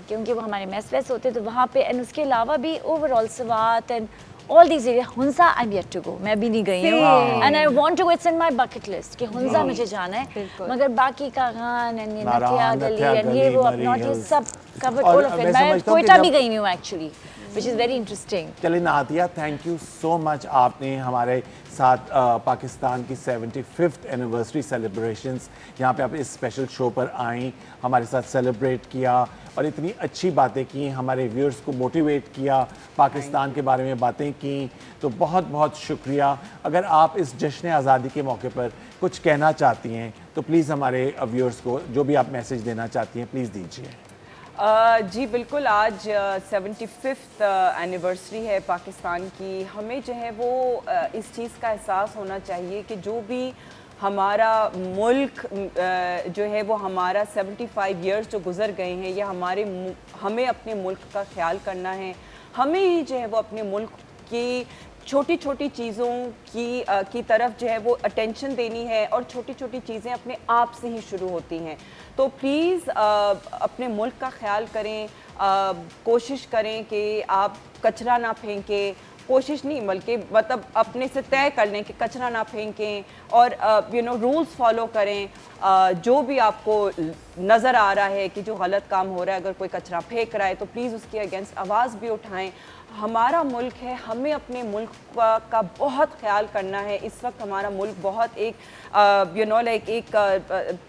D: क्योंकि वो हमारे मेस वेस होते तो वहाँ पे, and उसके अलावा भी overall Swat and all these areas. Hunza I'm yet to go, मैं अभी नहीं गई हूँ, and I want to go, it's in my bucket list कि हुंजा मुझे जाना है, मगर बाकी का खान and ये नथिया गली and ये वो अपना ये सब covered all of it. मैं कोयटा भी गई हूँ actually, which is very interesting.
A: चलिए Nadia, thank you so much, आपने हमारे साथ पाकिस्तान की 75th एनिवर्सरी सेलिब्रेशंस यहाँ पे आप इस स्पेशल शो पर आई, हमारे साथ सेलिब्रेट किया और इतनी अच्छी बातें की, हमारे व्यूअर्स को मोटिवेट किया, पाकिस्तान के बारे में बातें की, तो बहुत बहुत शुक्रिया। अगर आप इस जश्न आज़ादी के मौके पर कुछ कहना चाहती हैं तो प्लीज़ हमारे व्यूअर्स को जो भी आप मैसेज देना चाहती हैं प्लीज़ दीजिए।
C: जी बिल्कुल, आज 75th एनिवर्सरी है पाकिस्तान की। हमें जो है वो इस चीज़ का एहसास होना चाहिए कि जो भी हमारा मुल्क जो है वो हमारा 75 इयर्स जो गुज़र गए हैं, ये हमें अपने मुल्क का ख्याल करना है। हमें ही जो है वो अपने मुल्क की छोटी छोटी चीज़ों की तरफ जो है वो अटेंशन देनी है, और छोटी छोटी चीज़ें अपने आप से ही शुरू होती हैं। तो प्लीज़ अपने मुल्क का ख्याल करें, कोशिश करें कि आप कचरा ना फेंकें, कोशिश नहीं बल्कि मतलब अपने से तय कर लें कि कचरा ना फेंकें, और यू नो रूल्स फॉलो करें। जो भी आपको नज़र आ रहा है कि जो गलत काम हो रहा है, अगर कोई कचरा फेंक रहा है तो प्लीज़ उसके अगेंस्ट आवाज़ भी उठाएं। हमारा मुल्क है, हमें अपने मुल्क का बहुत ख्याल करना है। इस वक्त हमारा मुल्क बहुत एक यू नो लाइक एक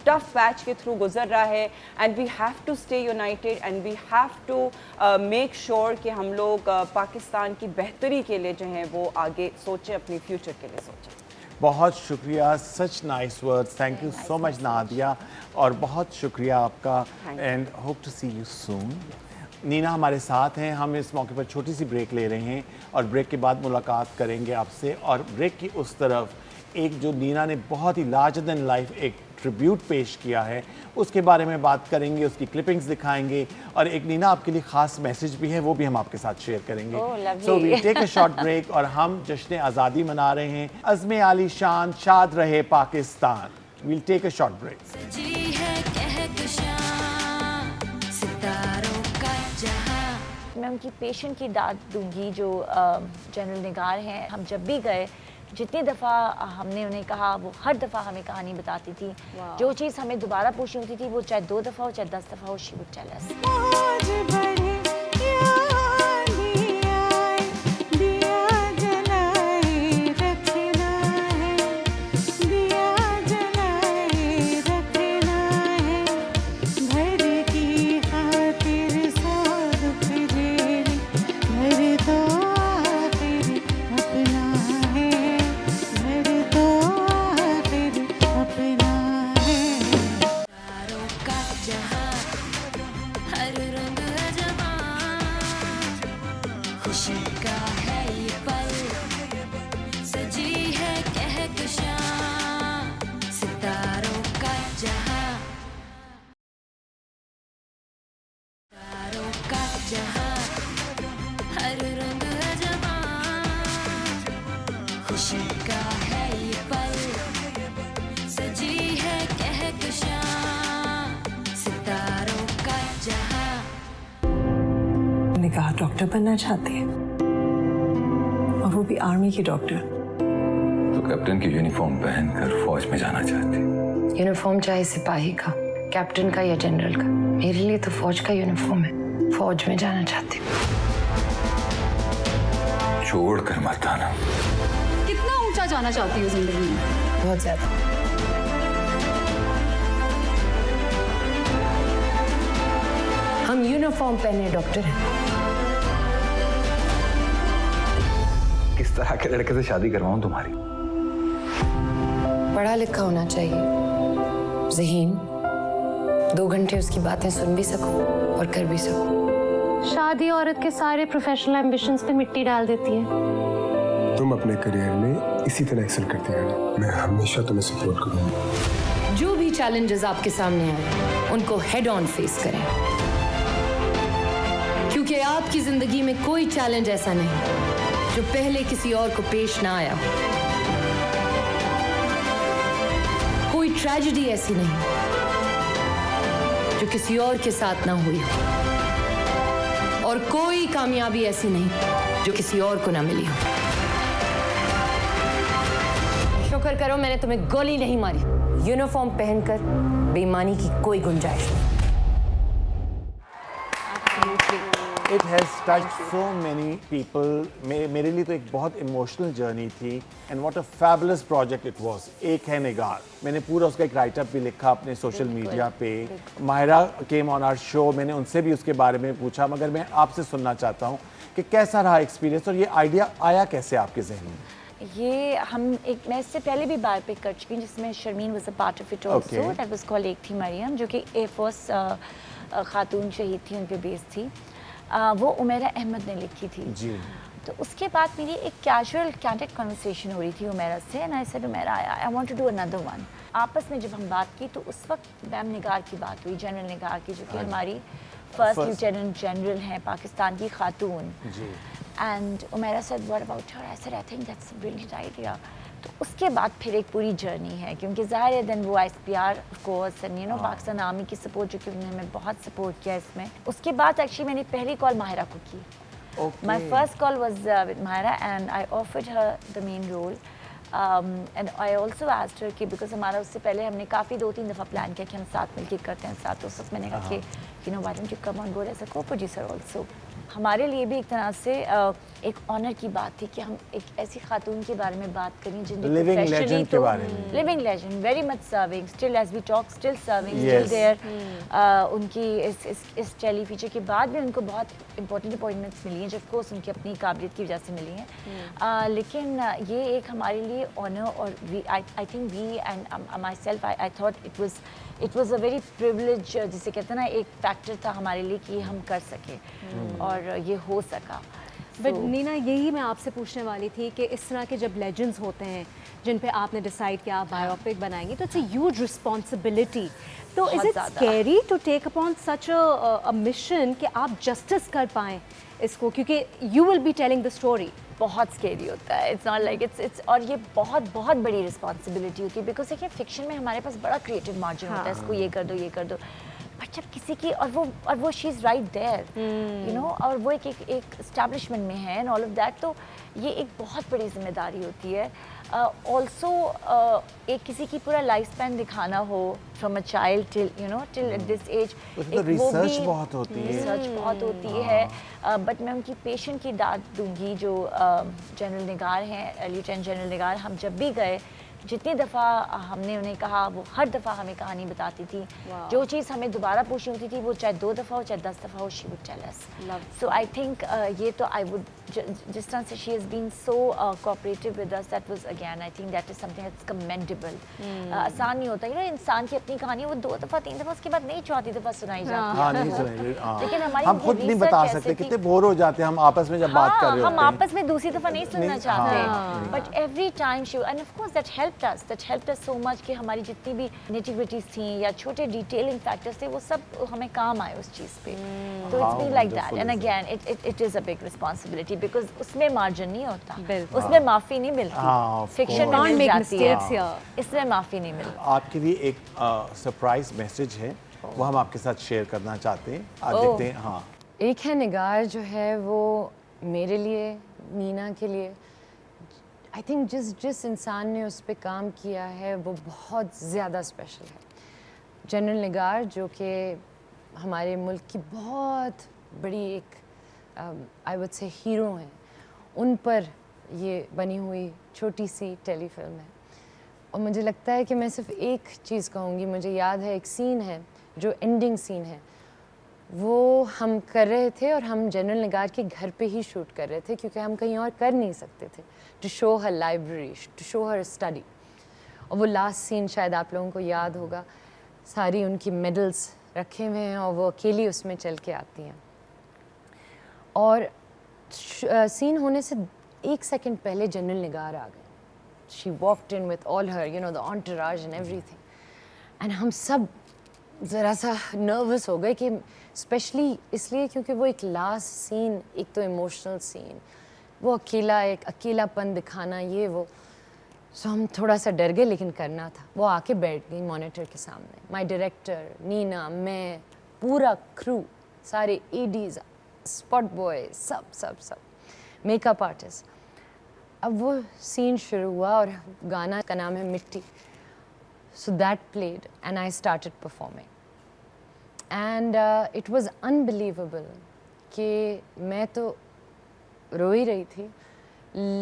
C: टफ पैच के थ्रू गुजर रहा है, and we have to stay united and we have to make sure कि हम लोग पाकिस्तान की बेहतरी के लिए जो है वो आगे सोचें, अपनी फ्यूचर के लिए सोचें।
A: बहुत शुक्रिया, such nice words, thank you so much Nadia, और बहुत शुक्रिया आपका, and hope to see you soon. Nina हमारे साथ हैं, हम इस मौके पर छोटी सी ब्रेक ले रहे हैं और ब्रेक के बाद मुलाकात करेंगे आपसे। और ब्रेक की उस तरफ एक जो नीना ने बहुत ही लार्जर देन लाइफ एक ट्रिब्यूट पेश किया है उसके बारे में बात करेंगे, उसकी क्लिपिंग्स दिखाएंगे, और एक नीना आपके लिए ख़ास मैसेज भी है वो भी हम आपके साथ शेयर करेंगे। So we take a short break और हम जश्न आज़ादी मना रहे हैं। अज़्मे आली शान, शाद रहे Pakistan. We'll take a short break.
D: मैं उनकी पेशेंट की दाद दूंगी जो जनरल निगार हैं। हम जब भी गए, जितनी दफ़ा हमने उन्हें कहा, वो हर दफ़ा हमें कहानी बताती थी। जो चीज़ हमें दोबारा पूछनी होती थी, वो चाहे 2 दफ़ा हो चाहे 10 दफ़ा हो, शी वुड टेल अस।
E: का है ये पल, सजी है कहकशां सितारों का जहां, सितारों का जहां, हर रंग है जवां, खुशी का है ये पल, सजी है कहकशां सितारों का जहां।
F: ने कहा डॉक्टर बनना चाहती है, और वो भी आर्मी की डॉक्टर।
G: तो कैप्टन की यूनिफॉर्म पहनकर फौज में जाना चाहती।
H: यूनिफॉर्म चाहे सिपाही का, कैप्टन का या जनरल का, मेरे लिए तो फौज का यूनिफॉर्म है। फौज में जाना चाहती हूँ।
G: छोड़ कर मत आना।
I: कितना ऊंचा जाना चाहती हो जिंदगी में?
H: बहुत ज्यादा। हम यूनिफॉर्म पहने डॉक्टर हैं।
G: किस तरह के लड़के से शादी करवाऊं तुम्हारी?
H: पढ़ा लिखा होना चाहिए, ज़हीन, 2 घंटे उसकी बातें सुन भी सकूं और कर भी सकूं।
J: शादी औरत के सारे प्रोफेशनल एम्बिशंस पे मिट्टी डाल देती है।
K: तुम अपने करियर में इसी तरह एक्सेल करती रहना, मैं हमेशा तुम्हें सपोर्ट करूंगा।
H: जो भी चैलेंजेस आपके सामने आए, उनको हेड ऑन फेस करें, क्योंकि आपकी जिंदगी में कोई चैलेंज ऐसा नहीं जो पहले किसी और को पेश ना आया हो। कोई ट्रेजेडी ऐसी नहीं जो किसी और के साथ ना हुई हो, और कोई कामयाबी ऐसी नहीं जो किसी और को ना मिली हो। शुक्र करो मैंने तुम्हें गोली नहीं मारी। यूनिफॉर्म पहनकर बेईमानी की कोई गुंजाइश नहीं।
A: It has touched so many people. मेरे लिए तो एक बहुत इमोशनल जर्नी थी, and what a fabulous project it was. एक है निगार, मैंने पूरा उसका एक राइटअप भी लिखा अपने सोशल मीडिया पे। Mahira came on our show, मैंने उनसे भी उसके बारे में पूछा, मगर मैं आपसे सुनना चाहता हूँ कि कैसा रहा एक्सपीरियंस, और ये आइडिया आया कैसे आपके जहन में?
D: ये मैं इससे पहले भी बार पे कर चुकी हूँ, जिसमें Sharmeen was a part of it also. That was called Ek Thi Maryam, जो कि एयरफोर्स खातून शहीद थी, उन पे बेस थी। वो उमेरा अहमद ने लिखी थी
A: जी।
D: तो उसके बाद मेरी एक कैजुअल कैंडिड कन्वर्सेशन हो रही थी उमेरा से, and I said Umera I want to do another one. आपस में जब हम बात की तो उस वक्त मैम निगार की बात हुई, जनरल निगार की, जो कि हमारी फर्स्ट लेफ्टिनेंट जनरल हैं पाकिस्तान की खातून। And Umera said what about her? I said I think that's a brilliant idea. तो उसके बाद फिर एक पूरी जर्नी है, क्योंकि ज़ाहिर है देन वो ISPR of course and you know Pakistan army की सपोर्ट, जो कि उन्होंने हमें बहुत सपोर्ट किया इसमें। उसके बाद एक्चुअली मैंने पहली कॉल माहिरा को की। My first call was with Mahira and I offered her the main role, and I also asked her कि बिकॉज हमारा उससे पहले हमने काफ़ी 2-3 दफ़ा प्लान किया कि हम साथ मिलकर करते हैं साथ। तो उस वक्त मैंने कहा कि you know why don't you come on board as a co-producer also. हमारे लिए भी एक तरह से एक ऑनर की बात थी कि हम एक ऐसी खातून के बारे में बात करें जिनकी
A: लिविंग लेजेंड के बारे में।
D: Living legend, very much serving, still as we talk, still serving, still there. उनकी इस टेली फीचर के बाद भी उनको बहुत इंपॉर्टेंट अपॉइंटमेंट्स मिली हैं, जो ऑफकोर्स उनकी अपनी काबिलियत की वजह से मिली हैं। लेकिन ये एक हमारे लिए ऑनर, और I think we and myself I thought it was a very privilege, जिसे कहते हैं ना, एक फैक्टर था हमारे लिए कि हम कर सके और ये हो सका।
B: बट नीना, यही मैं आपसे पूछने वाली थी कि इस तरह के जब लेजेंड्स होते हैं जिन पे आपने डिसाइड किया आप बायोपिक बनाएंगी, तो इट्स अ ह्यूज रिस्पॉन्सिबिलिटी। तो is it scary to take upon such a mission कि आप जस्टिस कर पाएँ इसको, क्योंकि you will be telling the story.
D: बहुत स्केरी होता है, इट्स नॉट लाइक इट्स और ये बहुत बहुत बड़ी रिस्पॉन्सिबिलिटी होती है, बिकॉज देखिए फिक्शन में हमारे पास बड़ा क्रिएटिव मार्जिन होता है, इसको ये कर दो, ये कर दो। बट जब किसी की और वो she is right there, you know, और वो एक एस्टैब्लिशमेंट में है एंड ऑल ऑफ दैट, तो ये एक बहुत बड़ी जिम्मेदारी होती है। ऑल्सो एक किसी की पूरा लाइफ स्पैन दिखाना हो, from a child till you know till this age,
A: research बहुत होती है,
D: रिसर्च बहुत होती है। बट मैं उनकी पेशेंट की दाद दूंगी, जो जनरल निगार हैं, लेफ्टिनेंट जनरल निगार। हम जब भी गए, जितनी दफ़ा हमने उन्हें कहा, वो हर दफ़ा हमें कहानी बताती थी। जो चीज़ हमें दोबारा पूछनी होती थी, वो चाहे 2 दफ़ा हो चाहे 10 दफ़ा हो, she would tell us. So I think ये तो आई वुड जिस तरह से she has been so cooperative with us, that was again I think that is something that's commendable. आसान नहीं होता, इंसान की अपनी कहानी वो 2 दफ़ा 3 दफ़ा उसके बाद नहीं, चौथी दफ़ा सुनाई जाती है।
A: नहीं सुनाई।
D: लेकिन हमारी
A: हम खुद नहीं बता सकते, कितने बोर हो जाते हैं हम आपस में जब बात कर रहे होते हैं।
D: हम आपस में दूसरी दफ़ा नहीं सुनना चाहते, but every time she, end of course that helped us so much कि हमारी जितनी भी नेटिविटीज थी या छोटे डिटेलिंग फैक्टर्स थे वो सब हमें काम आए उस चीज़ पे। तो it's been like that, and again it is a big responsibility because उसमें मार्जिन नहीं होता, उसमें माफ़ी नहीं मिलती, फिक्शन में मिल जाती है, इसमें माफ़ी नहीं मिलती।
A: आपके लिए एक सरप्राइज मैसेज है, वो हम आपके साथ शेयर करना चाहते हैं। आप देखते हैं। हाँ,
H: एक है निगार जो है वो मेरे लिए, नीना के लिए, आई थिंक जिस इंसान ने उस पर काम किया है वो बहुत ज़्यादा स्पेशल है। जनरल निगार जो कि हमारे मुल्क की बहुत बड़ी एक आई वुड से हीरो हैं, उन पर ये बनी हुई छोटी सी टेलीफिल्म है। और मुझे लगता है कि मैं सिर्फ एक चीज़ कहूँगी, मुझे याद है एक सीन है जो एंडिंग सीन है, वो हम कर रहे थे और हम जनरल निगार के घर पे ही शूट कर रहे थे क्योंकि हम कहीं और कर नहीं सकते थे, to show her library, to show her study. और वो लास्ट सीन शायद आप लोगों को याद होगा, सारी उनकी मेडल्स रखे हुए हैं और वो अकेली उसमें चल के आती हैं। और सीन होने से 1 सेकंड पहले जनरल निगार आ गए। She walked in with all her the entourage and everything, and हम सब ज़रा सा नर्वस हो गए कि स्पेशली इसलिए क्योंकि वो एक लास्ट सीन, एक तो इमोशनल सीन, वो अकेला, एक अकेलापन दिखाना, ये वो, सो हम थोड़ा सा डर गए लेकिन करना था। वो आके बैठ गई मॉनिटर के सामने, माय डायरेक्टर, नीना, मैं, पूरा क्रू, सारे एडीज, स्पॉट बॉय, सब मेकअप आर्टिस्ट। अब वो सीन शुरू हुआ और गाना का नाम है मिट्टी। So that played and I started performing and it was unbelievable कि मैं तो रो ही रही थी,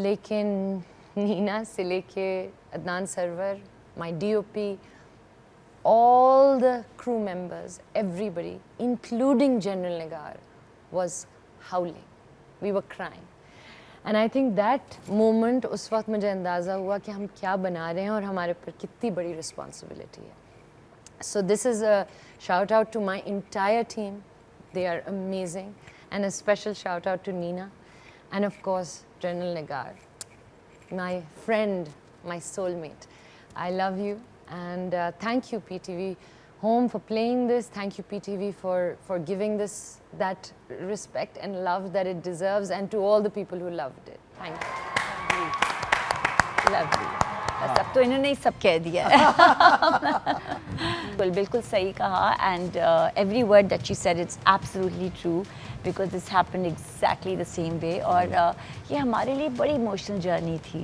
H: लेकिन नीना से लेके Adnan Sarwar, my DOP, all the crew members, everybody including General Nigar was howling, we were crying. And I think that moment, उस वक्त मुझे अंदाज़ा हुआ कि हम क्या बना रहे हैं और हमारे पर कितनी बड़ी रिस्पॉन्सिबिलिटी है. So this is a shout out to my entire team. They are amazing. And a special shout out to Nina. And of course, General Nigar, my friend, my soulmate. I love you. And thank you, PTV Home, for playing this. Thank you, PTV, for giving this that respect and love that it deserves, and to all the people who loved it. Thank you.
D: Lovely. अब तो इन्होंने ही सब कह दिया बिल्कुल सही कहा, and every word that she said, it's absolutely true because this happened exactly the same way. और ये हमारे लिए बड़ी इमोशनल जर्नी थी.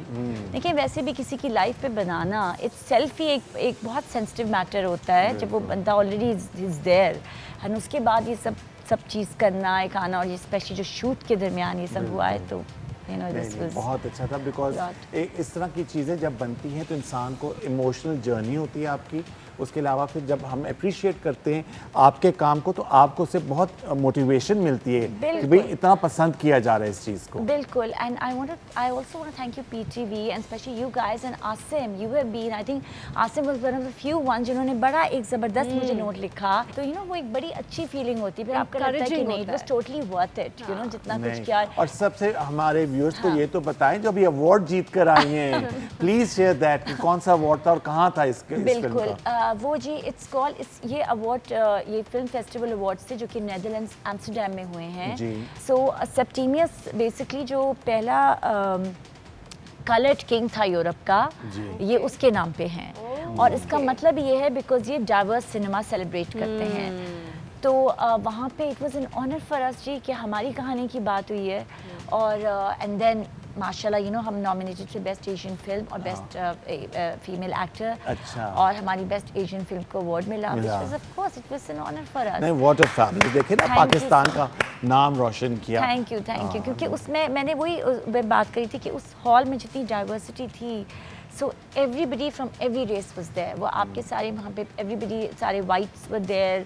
D: देखिए, वैसे भी किसी की लाइफ पे बनाना इट्स सेल्फ ही एक बहुत सेंसिटिव मैटर होता है जब वो बंदा ऑलरेडी इज देयर, एंड उसके बाद ये सब चीज़ करना, एक आना, और ये स्पेशली जो शूट के दरमियान ये सब हुआ है, तो
A: बहुत अच्छा था बिकॉज इस तरह की चीज़ें जब बनती हैं तो इंसान को इमोशनल जर्नी होती है आपकी. उसके अलावा फिर जब हम अप्रिशिएट करते हैं आपके काम को तो आपको उससे बहुत मोटिवेशन मिलती है कि भाई इतना पसंद किया जा रहा है इस चीज़ को.
D: बिल्कुल. And I also want to thank you PTV and specially you guys and Asim. You have been, I think Asim was one of the few one जिन्होंने बड़ा एक ज़बरदस्त मुझे नोट लिखा. तो वो एक बड़ी अच्छी फीलिंग होती है, फिर आपको लगता है कि नहीं, it was totally worth it, जितना कुछ किया.
A: और सबसे हमारे व्यूअर्स को ये तो बताएं जो अभी अवार्ड जीत कर आई हैं, प्लीज शेयर दैट कि कौन सा अवार्ड था और कहाँ था इस फिल्म का.
D: वो जी इट्स कॉल्ड, ये अवार्ड ये फिल्म फेस्टिवल अवार्ड्स थे जो कि नेदरलैंड्स एम्स्टरडैम में हुए हैं. सो सेप्टिमियस बेसिकली जो पहला कलर्ड किंग था यूरोप का, ये उसके नाम पे हैं. और इसका मतलब ये है बिकॉज ये डाइवर्स सिनेमा सेलिब्रेट करते हैं. तो वहाँ पे it was an honour for us जी कि हमारी कहानी की बात हुई है. और एंड देन माशाल्लाह हम नॉमिनेटेड थे बेस्ट एशियन फिल्म और बेस्ट फीमेल एक्टर.
A: अच्छा.
D: और हमारी बेस्ट एशियन फिल्म को अवार्ड मिला. Of course it was an honour for us.
A: नहीं, व्हाट अ फैमिली. देखिए ना, पाकिस्तान का नाम रोशन किया.
D: थैंक यू क्योंकि उसमें मैंने वही बात करी थी कि उस हॉल में जितनी डाइवर्सिटी थी, So everybody from every race was there. वो आपके सारे वहाँ पे everybody सारे whites were there,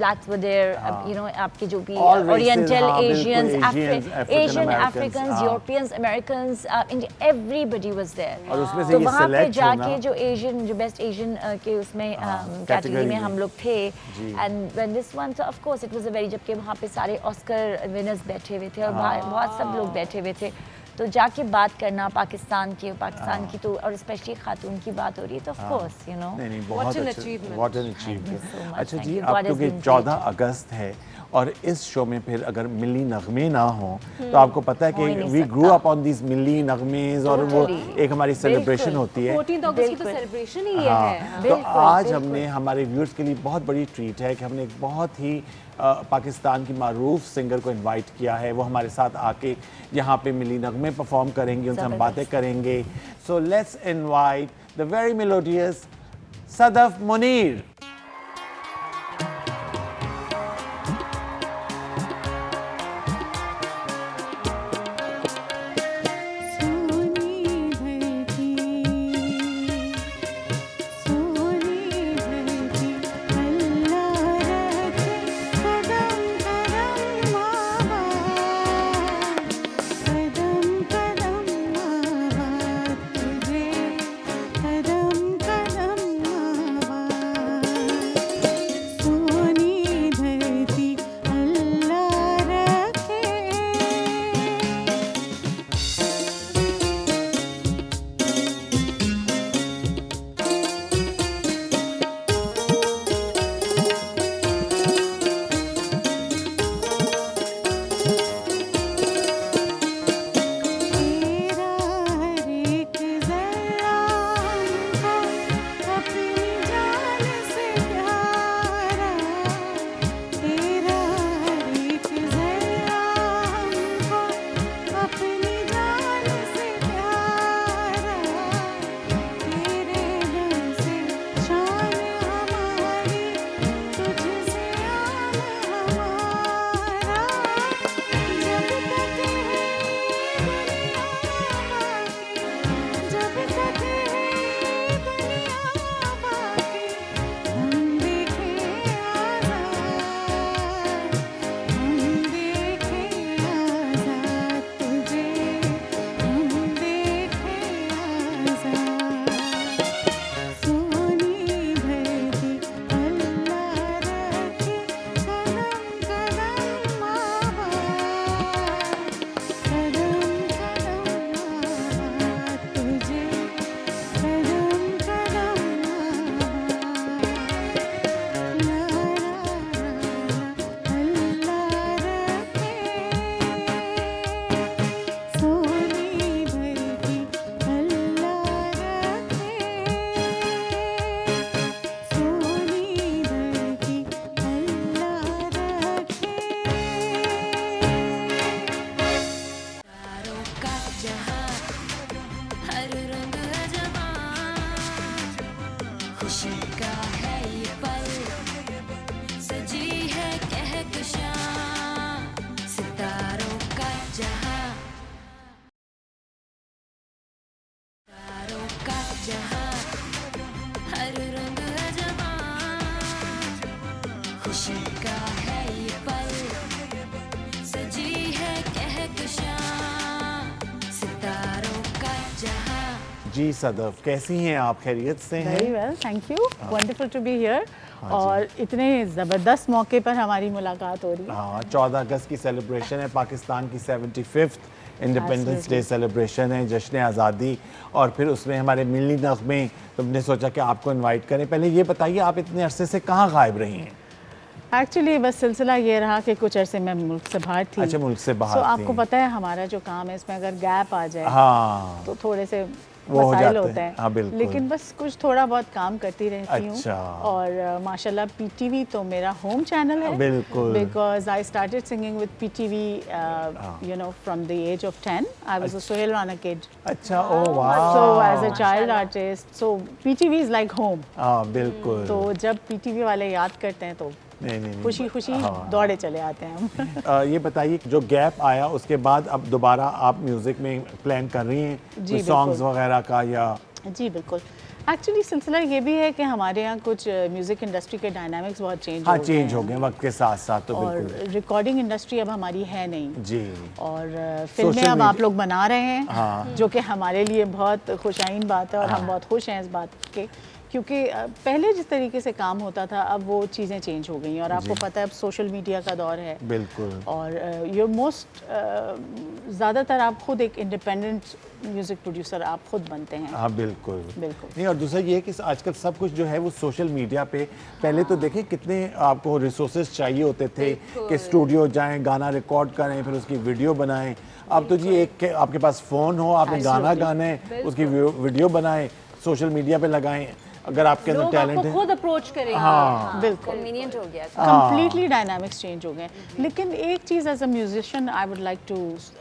D: blacks were there, you know आपके जो भी
A: All races,
D: Oriental,
A: हाँ,
D: Asians,
A: बिल्कुल,
D: Asian,
A: African
D: Africans,
A: हाँ।
D: Europeans, Americans, India, everybody was there.
A: और उसमें से
D: तो
A: ये
D: वहाँ पे
A: select
D: जाके
A: होना,
D: जो Asian, जो best Asian के उसमें
A: category
D: कैटेगरी में
A: में।
D: हम लोग थे,
A: जी।
D: and when this one, so of course it was a very, जबकि वहाँ पे सारे ऑस्कर विनर्स बैठे हुए थे और बहुत सब लोग बैठे हुए थे, तो जाके बात करना पाकिस्तान की तो और स्पेशली खातून की बात हो रही है तो ऑफ कोर्स यू नो
A: नहीं नहीं
B: What
A: बहुत
B: an
A: अच्छा,
B: achievement.
A: what an
D: you
A: achievement.
D: so much.
A: अच्छा
D: Thank
A: जी,
D: you.
A: अब
D: God has
A: क्योंकि
D: been
A: 14
D: great.
A: अगस्त है और इस शो में फिर अगर मिली नगमे ना हो तो आपको पता है
D: हो ही
A: कि
D: नहीं
A: वी
D: सकता।
A: ग्रू अप ऑन दिस मिली नगमेज और वो
D: Totally.
A: एक हमारी सेलिब्रेशन होती है।
B: 14 अगस्त की तो
D: बिल्कुल।
B: सेलिब्रेशन ही ये
A: हाँ,
B: है।
A: तो
D: बिल्कुल,
A: आज
D: बिल्कुल।
A: हमने हमारे व्यूअर्स के लिए बहुत बड़ी ट्रीट है कि हमने एक बहुत ही पाकिस्तान की मारूफ सिंगर को इनवाइट किया है। वो हमारे साथ आके यहाँ पे मिली नगमे परफॉर्म करेंगे, उनसे हम बातें करेंगे। So let's invite the very melodious Sadaf Muneer. जी सदफ, कैसी हैं आप? खैरियत से हैं?
L: Very well, thank you, wonderful to be here. और इतने ज़बरदस्त मौके पर हमारी मुलाकात हो रही है।
A: हाँ, 14 अगस्त की सेलिब्रेशन है, पाकिस्तान की 75th इंडिपेंडेंस डे सेलिब्रेशन है, जश्न आज़ादी, और फिर उसमें हमारे मिली नगमे। तो हमने सोचा कि आपको इनवाइट करें। पहले ये बताइए, आप इतने अरसे से कहाँ गायब रही हैं?
L: एक्चुअली बस सिलसिला ये रहा कि कुछ अरसे मैं मुल्क से बाहर थी।
A: अच्छा, मुल्क से बाहर
L: तो आपको
A: थी।
L: पता है हमारा जो काम है इसमें अगर गैप आ जाए
A: हाँ,
L: तो थोड़े से
A: वो हो
L: मसाइल
A: जाते
L: होते
A: हैं।
L: हैं।
A: हाँ, बिल्कुल।
L: लेकिन बस कुछ थोड़ा बहुत काम करती रहती हूँ।
A: अच्छा।
L: और माशाल्लाह पीटीवी तो मेरा होम चैनल है।
A: बिल्कुल।
L: Because I started singing with PTV you know from the age of 10। I was a Sohail Rana kid.
A: अच्छा, ओह वाह।
L: So as a child artist, so PTV is like home.
A: हाँ, बिल्कुल।
L: तो जब PTV वाले याद करते हैं तो
A: नहीं।
L: खुशी खुशी दौड़े चले आते हैं हम।
A: ये बताइए जो गैप आया उसके बाद अब दोबारा आप म्यूजिक में प्लान कर रही हैं
L: जी,
A: कोई सॉन्ग्स वगैरह का या?
L: जी बिल्कुल। एक्चुअली सिलसिला ये भी है कि हमारे यहाँ कुछ म्यूज़िक इंडस्ट्री के डायनामिक्स बहुत चेंज हो गए
A: वक्त के साथ साथ, तो
L: और
A: बिल्कुल
L: रिकॉर्डिंग इंडस्ट्री अब हमारी है नहीं
A: जी,
L: और फिल्में अब आप लोग बना रहे हैं,
A: हाँ।
L: जो कि हमारे लिए बहुत खुशाइन बात है और हम बहुत खुश हैं इस बात के, क्योंकि पहले जिस तरीके से काम होता था अब वो चीज़ें चेंज हो गई हैं और आपको पता है अब सोशल मीडिया का दौर है
A: बिल्कुल, और
L: ज़्यादातर आप खुद एक इंडिपेंडेंट म्यूज़िक प्रोड्यूसर आप खुद बनते हैं।
A: हाँ बिल्कुल
L: बिल्कुल।
A: नहीं, और दूसरा ये है कि आजकल सब कुछ जो है वो सोशल मीडिया पे, पहले तो देखें कितने आपको रिसोर्सेज चाहिए होते थे कि स्टूडियो जाएं, गाना रिकॉर्ड करें, फिर उसकी वीडियो बनाएं। अब तो जी एक आपके पास फ़ोन हो, आपने गाना गाना है, उसकी वीडियो बनाएं, सोशल मीडिया पे लगाएं, अगर आपके अंदर टैलेंट है
B: खुद अप्रोच करेंगे।
A: हाँ
L: बिल्कुल,
D: कन्वीनियंट हो गया,
L: कंप्लीटली डायनामिक्स चेंज हो गए। लेकिन एक चीज़ as a musician I would like to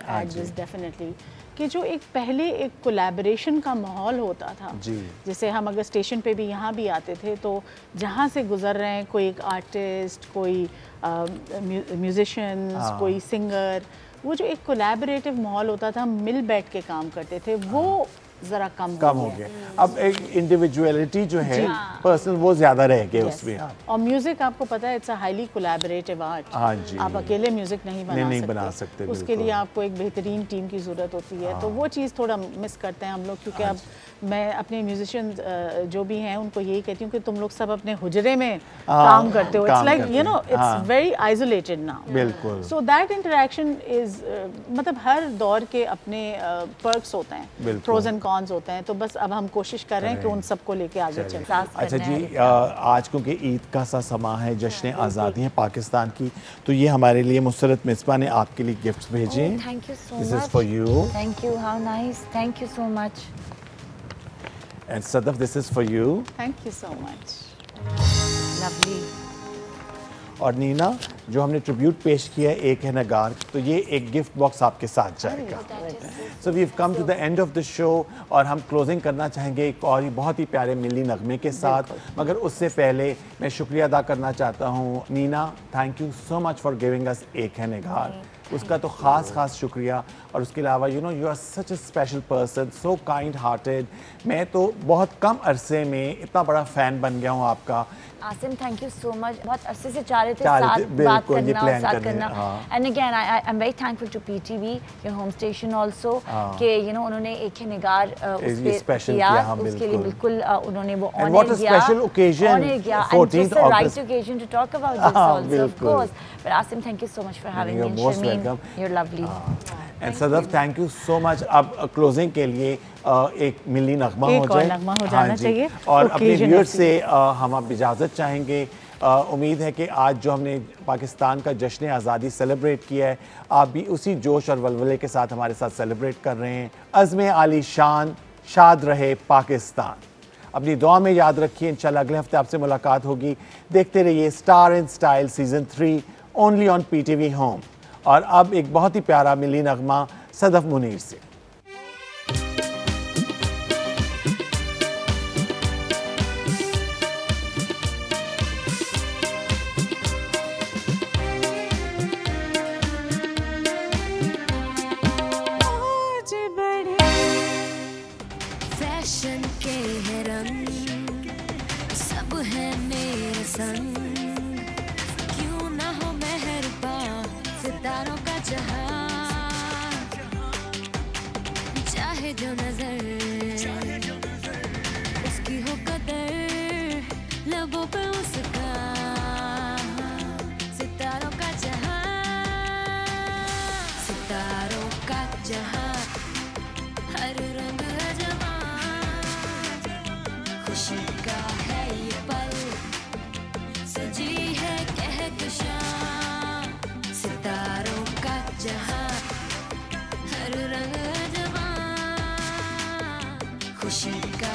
L: add this definitely, कि जो एक पहले एक कोलैबोरेशन का माहौल होता था
A: जी,
L: जैसे हम अगर स्टेशन पे भी यहाँ भी आते थे तो जहाँ से गुजर रहे हैं कोई एक आर्टिस्ट, कोई म्यूजिशियंस, कोई सिंगर, वो जो एक कोलैबोरेटिव माहौल होता था, मिल बैठ के काम करते थे, वो ज़रा कम हो गया।
A: अब एक इंडिविजुअलिटी जो है पर्सनल वो ज़्यादा रह गए उसमें।
L: और म्यूज़िक आपको पता है it's a highly collaborative art.
A: हाँ जी,
L: आप अकेले म्यूज़िक नहीं बना सकते। उसके लिए आपको एक बेहतरीन टीम की ज़रूरत होती है, तो वो चीज़ थोड़ा मिस करते हैं हम लोग, क्योंकि अब मैं अपने म्यूजिशियन जो भी हैं उनको यही कहती हूँ कि तुम लोग सब अपने हुजरे में काम करते हो, it's like you know it's very isolated now.
A: बिल्कुल,
L: सो दैट इंटरेक्शन इज मतलब हर दौर के अपने पर्क्स होते हैं, प्रोज एंड कॉन्स होते हैं, तो बस अब हम कोशिश कर रहे हैं कि उन सबको लेके आगे चलें।
A: अच्छा जी, आज क्योंकि ईद का सा समा है, जश्न आज़ादी है पाकिस्तान की, तो ये हमारे लिए मुसरत मिसबा ने आपके लिए गिफ्ट्स भेजे।
D: Thank you so much.
A: This is for you.
D: Thank you, how nice, thank you so much.
A: And Sadaf, this is for you.
L: Thank you so much.
D: Lovely.
A: और नीना, जो हमने ट्रिब्यूट पेश किया है एक है नगार, तो ये एक गिफ्ट बॉक्स आपके साथ जाएगा। So we have come to the end of the show, और हम क्लोजिंग करना चाहेंगे एक और ही बहुत ही प्यारे मिली नगमे के साथ, मगर उससे पहले मैं शुक्रिया अदा करना चाहता हूँ Neena, thank you so much for giving us एक है नगार। उसका तो ख़ास शुक्रिया, और उसके अलावा you know you are such a special person, so kind hearted. मैं तो बहुत कम अरसे में इतना बड़ा फ़ैन बन गया हूँ आपका।
D: Asim, thank you so much. बहुत अरसे से चाह रहे थे साथ बात करना और साथ करना, and again I am very thankful to PTV, your home station also, कि यू नो उन्होंने एक निगार उस पे किया, उसके लिए बिल्कुल उन्होंने वो ऑनर किया,
A: special occasion,
D: 14th right occasion to talk about this also, of course. But Asim, thank you so much for having me, Sharmeen, you are lovely,
A: and Sadaf, thank you so much. अब क्लोजिंग के लिए एक मिली नगमा हो जाए,
L: नगमा हो जाना चाहिए,
A: और अपने व्यूअर्स से हम अब इजाज़त चाहेंगे। उम्मीद है कि आज जो हमने पाकिस्तान का जश्न आज़ादी सेलिब्रेट किया है, आप भी उसी जोश और वलवले के साथ हमारे साथ सेलिब्रेट कर रहे हैं। अज़्म आली शान, शाद रहे पाकिस्तान। अपनी दुआ में याद रखिए, इंशाल्लाह अगले हफ्ते आपसे मुलाकात होगी। देखते रहिए star in style season 3 only on PTV home. और अब एक बहुत ही प्यारा मिली नगमा सदफ मुनीर से।
E: फैशन के है रंग, सब है मेरे संग, क्यों ना हो मेहरबान सितारों का जहां, चाहे जो नजर उसकी हो कदर, लबों पे उसका सितारों का जहां, सितारों का जहां, हर रंग है जवां, खुशी का है ये पल, सजी है कहकशां, सितारों का जहां, हर रंग है जवां, खुशी का